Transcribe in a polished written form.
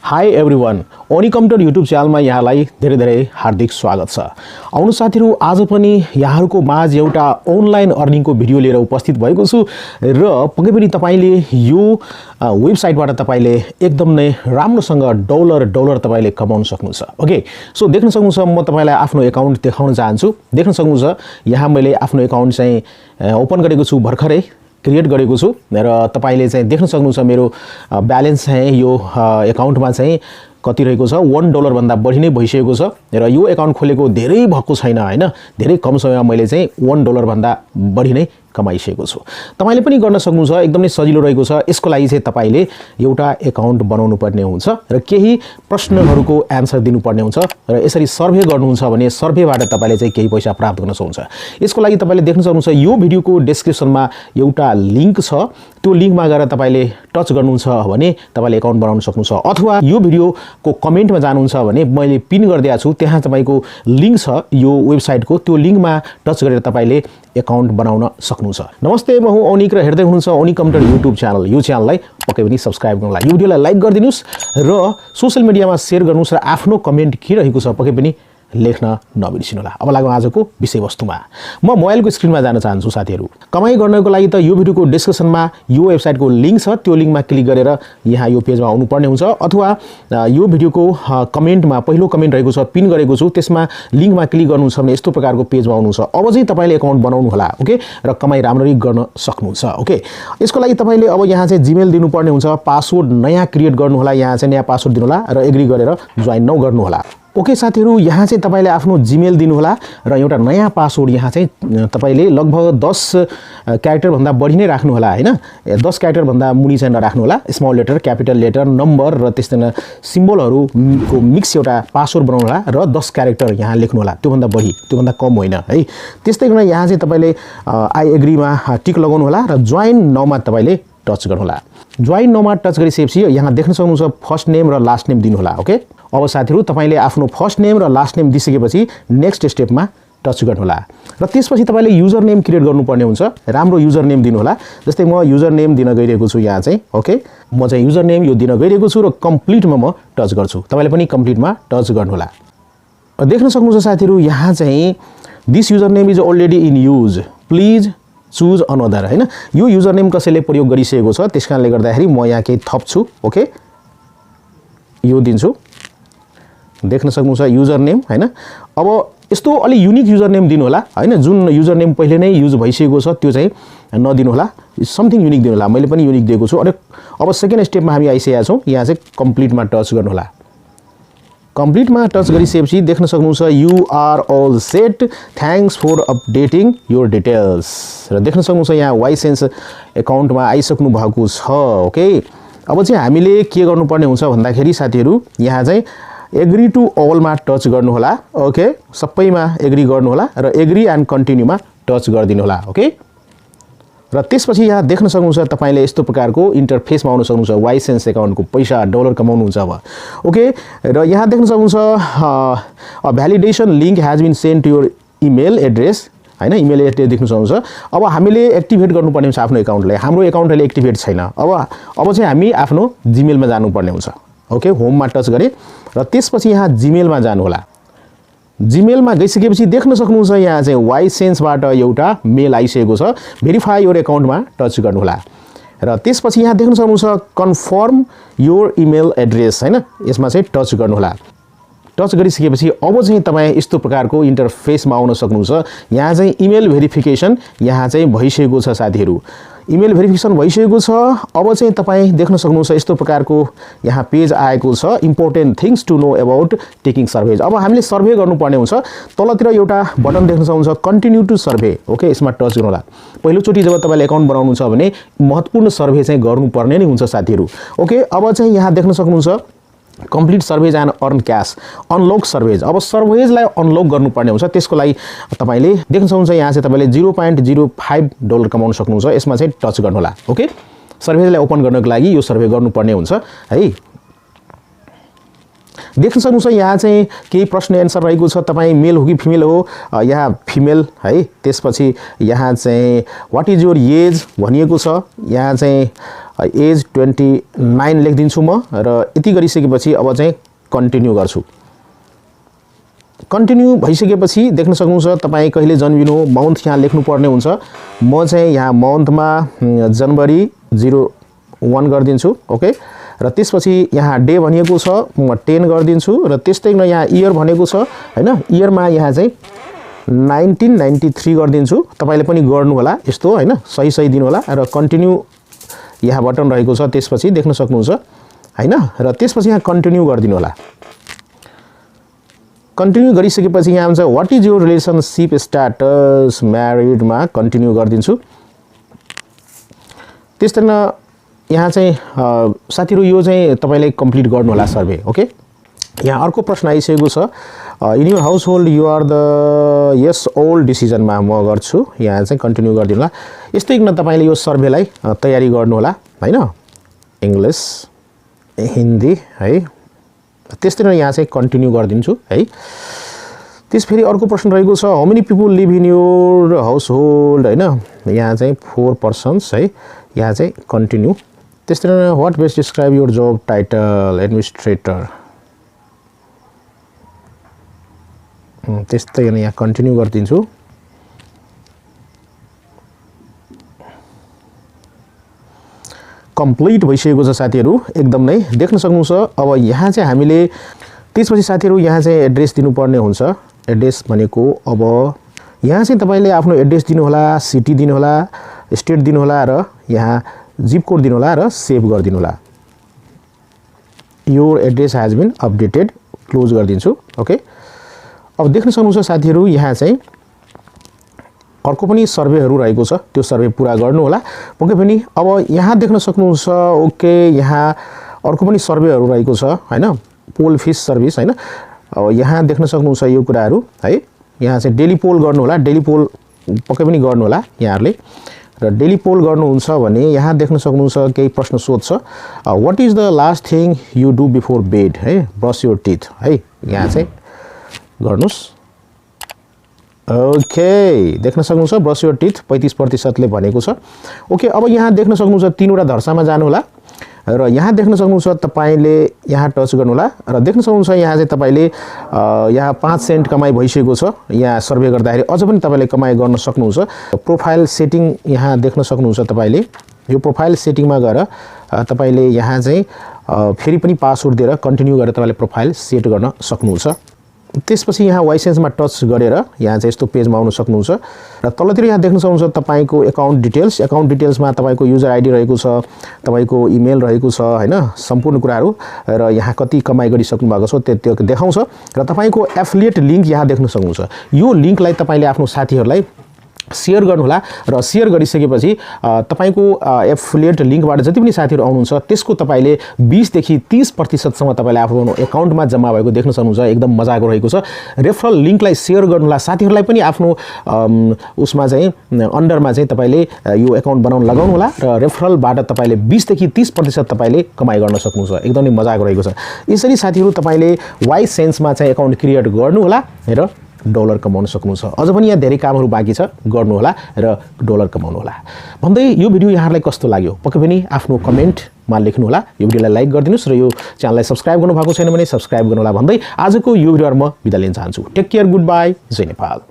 High everyone ओनिकम्प्युटर YouTube च्यानलमा यहाँलाई धेरै धेरै हार्दिक स्वागत छ। आउनु साथीहरु, आज पनि यहाँहरुको माझ एउटा अनलाइन अर्निङको भिडियो लिएर उपस्थित भएको छु र पक्कै पनि तपाईले यो वेबसाइटबाट तपाईले एकदम नै राम्रोसँग डलर तपाईले कमाउन सक्नुहुन्छ। ओके, सो देख्न सक्नुहुन्छ म तपाईलाई आफ्नो अकाउन्ट देखाउन चाहन्छु। देख्न सक्नुहुन्छ यहाँ मैले आफ्नो अकाउन्ट चाहिँ ओपन गरेको छु, भर्खरै क्रिएट गरेको छु र तपाईले चाहिँ देख्न सक्नुहुन्छ मेरो ब्यालेन्स चाहिँ यो अकाउन्टमा चाहिँ कति रहेको छ, $1 भन्दा बढी नै भइसकेको छ र यो अकाउन्ट खोलेको धेरै भएको छैन हैन, धेरै कम समयमा मैले चाहिँ $1 भन्दा बढी नै कमाइसकेको छु। तपाईले पनि गर्न सक्नुहुन्छ, एकदमै सजिलो रहेको छ। यसको लागि चाहिँ तपाईले एउटा अकाउन्ट बनाउनु पर्ने हुन्छ र केही प्रश्नहरुको आन्सर दिनुपर्ने हुन्छ र यसरी सर्भे गर्नुहुन्छ भने सर्भेबाट तपाईले चाहिँ केही पैसा प्राप्त गर्न सक्नुहुन्छ। यसको लागि तपाईले देख्न सक्नुहुन्छ यो भिडियोको डिस्क्रिप्सनमा एउटा लिंक छ, त्यो लिंकमा गएर तपाईले टच गर्नुहुन्छ भने तपाईले अकाउन्ट बनाउन सक्नुहुन्छ, अथवा यो भिडियोको कमेन्टमा जानुहुन्छ भने मैले पिन गरिदिएको छु, त्यहाँ तपाईको लिंक छ यो वेबसाइटको, त्यो लिंकमा टच गरेर तपाईले अकाउन्ट बनाउन सक्नुहुन्छ। नमस्ते, म हुँ ओनिक र हेर्दै हुनुहुन्छ ओनिक कम्प्युटर युट्युब च्यानल। यो च्यानललाई पक्कै पनि सब्स्क्राइब गर्नुहोला, यो भिडियोलाई लाइक गरिदिनुस् र सोशल मिडियामा शेयर गर्नुस् र आफ्नो कमेन्ट के रहेको छ पक्कै पनि लेख्न नबिर्सिनुहोला। अब लागौँ आजको विषयवस्तुमा। म मोबाइलको स्क्रिनमा जान चाहन्छु साथीहरु। कमाई गर्नको लागि त यो भिडियोको डिस्क्रिप्सनमा यो वेबसाइटको लिंक छ, त्यो लिंकमा क्लिक गरेर यहाँ यो पेजमा आउनु पर्ने हुन्छ, अथवा यो भिडियोको कमेन्टमा पहिलो कमेन्ट रहेको छ, पिन गरेको छु, त्यसमा लिंकमा क्लिक गर्नुहुन्छ भने यस्तो प्रकारको पेजमा आउनुहुन्छ। अब चाहिँ तपाईले अकाउन्ट बनाउनु होला, ओके, र कमाई राम्ररी गर्न सक्नुहुन्छ। ओके, यसको लागि तपाईले अब यहाँ चाहिँ जीमेल दिनुपर्ने हुन्छ, पासवर्ड नयाँ क्रिएट गर्नु होला, यहाँ चाहिँ नयाँ पासवर्ड दिनु होला र एग्री गरेर जोइन नौ गर्नु होला। ओके साथीहरु, यहाँ चाहिँ तपाईले आफ्नो जीमेल दिनु होला र एउटा नयाँ पासवर्ड यहाँ चाहिँ तपाईले लगभग 10 क्यारेक्टर भन्दा बढी नै राख्नु होला हैन, 10 क्यारेक्टर भन्दा मुनि चाहिँ नराख्नु होला। Small letter, capital letter, number र त्यस्तै सिम्बलहरुको मिक्स एउटा पासवर्ड बनाउनु होला र 10 क्यारेक्टर यहाँ लेख्नु होला, त्यो भन्दा बढी, त्यो भन्दा कम होइन है। त्यस्तै गरेर यहाँ चाहिँ तपाईले आई एग्रीमा टिक लगाउनु होला र जोइन नाउमा तपाईले टच गर्नु होला। जोइन नाउमा टच गरिसकेपछि यहाँ देख्न सक्नुहुन्छ फर्स्ट नेम र लास्ट नेम दिनु होला। ओके, अब साथीहरु तपाईले आफ्नो फर्स्ट नेम र लास्ट नेम दिइसकेपछि नेक्स्ट स्टेपमा टच गर्नु होला र त्यसपछि तपाईले युजर नेम क्रिएट गर्नुपर्ने हुन्छ। राम्रो युजर नेम दिनु होला, जस्तै म युजर नेम दिन गइरहेको छु यहाँ चाहिँ। ओके, म चाहिँ युजर नेम यो दिन गइरहेको छु र कम्प्लिटमा म टच गर्छु, तपाईले पनि कम्प्लिटमा टच गर्नु होला। देख्न सक्नुहुन्छ साथीहरु यहाँ चाहिँ this user name is already in use, please choose another हैन, यो युजर नेम कसैले प्रयोग गरिसकेको छ, त्यसकारणले गर्दाखेरि म यहाँ केही थप्छु। ओके, यो दिन्छु, देख्न सक्नुहुन्छ युजर नेम हैन। अब यस्तो अलि युनिक युजर नेम दिनु होला हैन, जुन युजर नेम पहिले नै युज भइसकेको छ त्यो चाहिँ नदिनु होला, समथिङ युनिक दिनु होला। मैले पनि युनिक दिएको छु। अब सेकेन्ड स्टेपमा हामी आइसकेका छौं, यहाँ चाहिँ कम्प्लिटमा टच गर्नु होला। कम्प्लिटमा टच गरिसकेपछि देख्न सक्नुहुन्छ you are all set, thanks for updating your details र देख्न सक्नुहुन्छ यहाँ ySense अकाउन्टमा आइसक्नु भएको छ। ओके, अब चाहिँ हामीले के गर्नुपर्ने हुन्छ भन्दाखेरि साथीहरु यहाँ चाहिँ एग्री टु अल मा टच गर्नु होला। ओके, सबैमा एग्री गर्नु होला र एग्री एन्ड कन्टिन्यूमा टच गरिदिनु होला। ओके, र त्यसपछि यहाँ देख्न सक्नुहुन्छ तपाईले यस्तो प्रकारको इन्टरफेसमा आउन सक्नुहुन्छ, ySense अकाउन्टको पैसा डलर कमाउनुहुन्छ अब। ओके, र यहाँ देख्न सक्नुहुन्छ a validation link has been sent to your email address हैन, इमेल एड्रेस देख्न सक्नुहुन्छ। अब हामीले एक्टिभेट गर्नुपर्ने हुन्छ आफ्नो अकाउन्टलाई, हाम्रो अकाउन्ट अहिले एक्टिभेट छैन। अब चाहिँ हामी आफ्नो जीमेलमा जानुपर्ने हुन्छ। ओके, होममा टच गरे र त्यसपछि यहाँ जीमेलमा जानु होला। जीमेलमा गइसकेपछि देख्न सक्नुहुन्छ यहाँ चाहिँ ySenseबाट एउटा मेल आइसकेको छ, भेरिफाई योर अकाउन्टमा टच गर्नु होला र त्यसपछि यहाँ देख्न सक्नुहुन्छ कन्फर्म योर इमेल एड्रेस हैन, यसमा चाहिँ टच गर्नु होला। टच गरिसकेपछि अब चाहिँ तपाई यस्तो प्रकारको इन्टरफेसमा आउन सक्नुहुन्छ। यहाँ चाहिँ इमेल भेरिफिकेसन यहाँ चाहिँ भइसकेको छ साथीहरु, इमेल भेरिफिकेसन भइसकेको छ। अब चाहिँ तपाई देख्न सक्नुहुन्छ यस्तो प्रकारको यहाँ पेज आएको छ, important things to know about taking surveys. अब हामीले सर्भे गर्नुपर्ने हुन्छ, तलतिर एउटा बटन देख्न सक्नुहुन्छ कन्टिन्यू टु सर्भे। ओके, यसमा टच गर्नु होला। पहिलो चोटी जब तपाईले अकाउन्ट बनाउनुहुन्छ भने महत्त्वपूर्ण सर्भे चाहिँ गर्नुपर्ने नै हुन्छ साथीहरु। ओके, अब चाहिँ यहाँ देख्न सक्नुहुन्छ complete surveys and earn cash, unlock surveys. अब सर्भेजलाई अनलक गर्नुपर्ने हुन्छ, त्यसको लागि तपाईले देख्न सक्नुहुन्छ यहाँ चाहिँ तपाईले $0.05 कमाउन सक्नुहुन्छ, यसमा चाहिँ टच गर्नु होला। ओके, सर्भेजलाई ओपन गर्नको लागि यो सर्भे गर्नुपर्ने हुन्छ है। देख्न सक्नुहुन्छ यहाँ चाहिँ केही प्रश्न एन्सर रहेको छ, तपाई मेल हो कि फिमेल हो, यहाँ फिमेल है। त्यसपछि यहाँ चाहिँ व्हाट इज योर एज भनिएको छ, यहाँ चाहिँ एज 29 लेखिदिन्छु म र यति गरिसकेपछि अब चाहिँ कन्टिन्यू गर्छु। कन्टिन्यू भइसकेपछि देख्न सक्नुहुन्छ तपाईँ कहिले जन्मिनु मन्थ यहाँ लेख्नुपर्ने हुन्छ। म चाहिँ यहाँ मन्थमा जनवरी 01 गरिदिन्छु। ओके, र त्यसपछि यहाँ डे भनिएको छ म 10 गरिदिन्छु र त्यस्तै यहाँ इयर भनेको छ हैन, इयरमा यहाँ चाहिँ 1993 गरिदिन्छु। तपाईले पनि गर्नु होला यस्तो हैन, सही सही दिनु होला र कन्टिन्यू यहाँ बटन रहेको छ, त्यसपछि देख्न सक्नुहुन्छ हैन, र त्यसपछि यहाँ कन्टिन्यू गरिदिनु होला। कन्टिन्यू गरिसकेपछि यहाँ हुन्छ what is your relationship status married मा कन्टिन्यू गरिदिन्छु। त्यस्तै यहाँ चाहिँ साथीहरु यो चाहिँ तपाईले कम्प्लिट गर्नु होला सर्वे। ओके, यहाँ अर्को प्रश्न आइसकेको छ in your household you are the yes old डिसिजनमा म गर्छु। यहाँ चाहिँ कन्टिन्यू गरिदिनु होला। यस्तै किन तपाईले यो सर्वेलाई तयारी गर्नु होला हैन, इंग्लिश हिन्दी है। त्यस्तै यहाँ चाहिँ कन्टिन्यू गरिदिन्छु है। त्यसफेरि अर्को प्रश्न रहेको छ how many people live in your house hold हैन, यहाँ चाहिँ 4 पर्सन्स है। यहाँ चाहिँ कन्टिन्यू। त्यस्तै what best describe your job title administrator. त्यस्तै यहाँ कन्टिन्यू गरिदिन्छु। कम्प्लिट भइसकेको छ साथीहरु, एकदम नै देख्न सक्नुहुन्छ। अब यहाँ चाहिँ हामीले त्यसपछि साथीहरु यहाँ चाहिँ एड्रेस दिनुपर्ने हुन्छ। एड्रेस भनेको अब यहाँ चाहिँ तपाईले आफ्नो एड्रेस दिनु होला, सिटी दिनु होला, स्टेट दिनु होला र यहाँ जिप कोड दिनु होला र सेभ गरिदिनु होला। Your address has been updated, close गरिदिन्छु। ओके, अब देख्न सक्नुहुन्छ साथीहरु यहाँ चाहिँ अर्को पनि सर्वेहरु रहेको छ, त्यो सर्वे पूरा गर्नु होला पक्कै पनि। अब यहाँ देख्न सक्नुहुन्छ ओके, यहाँ अर्को पनि सर्वेहरु रहेको छ हैन, पोल फिश सर्भिस हैन। अब यहाँ देख्न सक्नुहुन्छ यो कुराहरु है। यहाँ चाहिँ डेली पोल गर्नु होला, डेली पोल पक्कै पनि गर्नु होला यहाँहरुले। र डेली पोल गर्नुहुन्छ भने यहाँ देख्न सक्नुहुन्छ केही प्रश्न सोध्छ what is the last thing you do before bed है, ब्रश योर टीथ है। यहाँ चाहिँ गर्नुस्। ओके, देख्न सक्नुहुन्छ ब्रश योर टीथ 35% ले भनेको छ। ओके, अब यहाँ देख्न सक्नुहुन्छ तीनवटा धर्सामा जानु होला र यहाँ देख्न सक्नुहुन्छ तपाईले यहाँ टच गर्नु होला र देख्न सक्नुहुन्छ यहाँ चाहिँ तपाईले यहाँ 5 सेन्ट कमाइ भइसकेको छ। यहाँ सर्वे गर्दाखेरि अझ पनि तपाईले कमाइ गर्न सक्नुहुन्छ। प्रोफाइल सेटिङ यहाँ देख्न सक्नुहुन्छ तपाईले। यो प्रोफाइल सेटिङमा गएर तपाईले यहाँ चाहिँ फेरि पनि पासवर्ड दिएर कन्टिन्यू गरेर तपाईले प्रोफाइल सेट गर्न सक्नुहुन्छ। त्यसपछि यहाँ ySense मा टच गरेर यहाँ चाहिँ यस्तो पेजमा आउन सक्नुहुन्छ र तलतिर यहाँ देख्न सक्नुहुन्छ तपाईको अकाउन्ट डिटेल्स। अकाउन्ट डिटेल्समा तपाईको युजर आइडी रहेको छ, तपाईको इमेल रहेको छ हैन, सम्पूर्ण कुराहरु र यहाँ कति कमाइ गरिसक्नु भएको छ त्यो देखाउँछ र तपाईको एफिलिएट लिंक यहाँ देख्न सक्नुहुन्छ। यो लिंकलाई तपाईले आफ्नो साथीहरुलाई शेयर गर्नु होला र शेयर गरिसकेपछि तपाईको एफिलिएट लिंकबाट जति पनि साथीहरु आउनुहुन्छ त्यसको तपाईले 20 देखि 30% सम्म तपाईले आफ्नो अकाउन्टमा जम्मा भएको देख्न सक्नुहुन्छ। एकदम मजाको रहेको छ। रेफरल लिंकलाई शेयर गर्नु होला, साथीहरुलाई पनि आफ्नो उसमा चाहिँ अन्डरमा चाहिँ तपाईले यो अकाउन्ट बनाउन लगाउनु होला र रेफरलबाट तपाईले 20 देखि 30% तपाईले कमाइ गर्न सक्नुहुन्छ। एकदमै मजाको रहेको छ। यसरी साथीहरु तपाईले ySense मा चाहिँ अकाउन्ट क्रिएट गर्नु होला र डलर कमाउन सक्नुहुन्छ। अझ पनि यहाँ धेरै कामहरु बाँकी छ, गर्नु होला र डलर कमाउनु होला भन्दै यो भिडियो यहाँहरुलाई कस्तो लाग्यो पक्कै पनि आफ्नो कमेन्टमा लेख्नु होला। यो भिडियोलाई लाइक गरिदिनुस् र यो च्यानललाई सब्स्क्राइब गर्नु भएको छैन भने सब्स्क्राइब गर्नु होला भन्दै आजको यो भिडियोमा म बिदा लिन चाहन्छु। टेक केयर, गुड बाइ, जय नेपाल।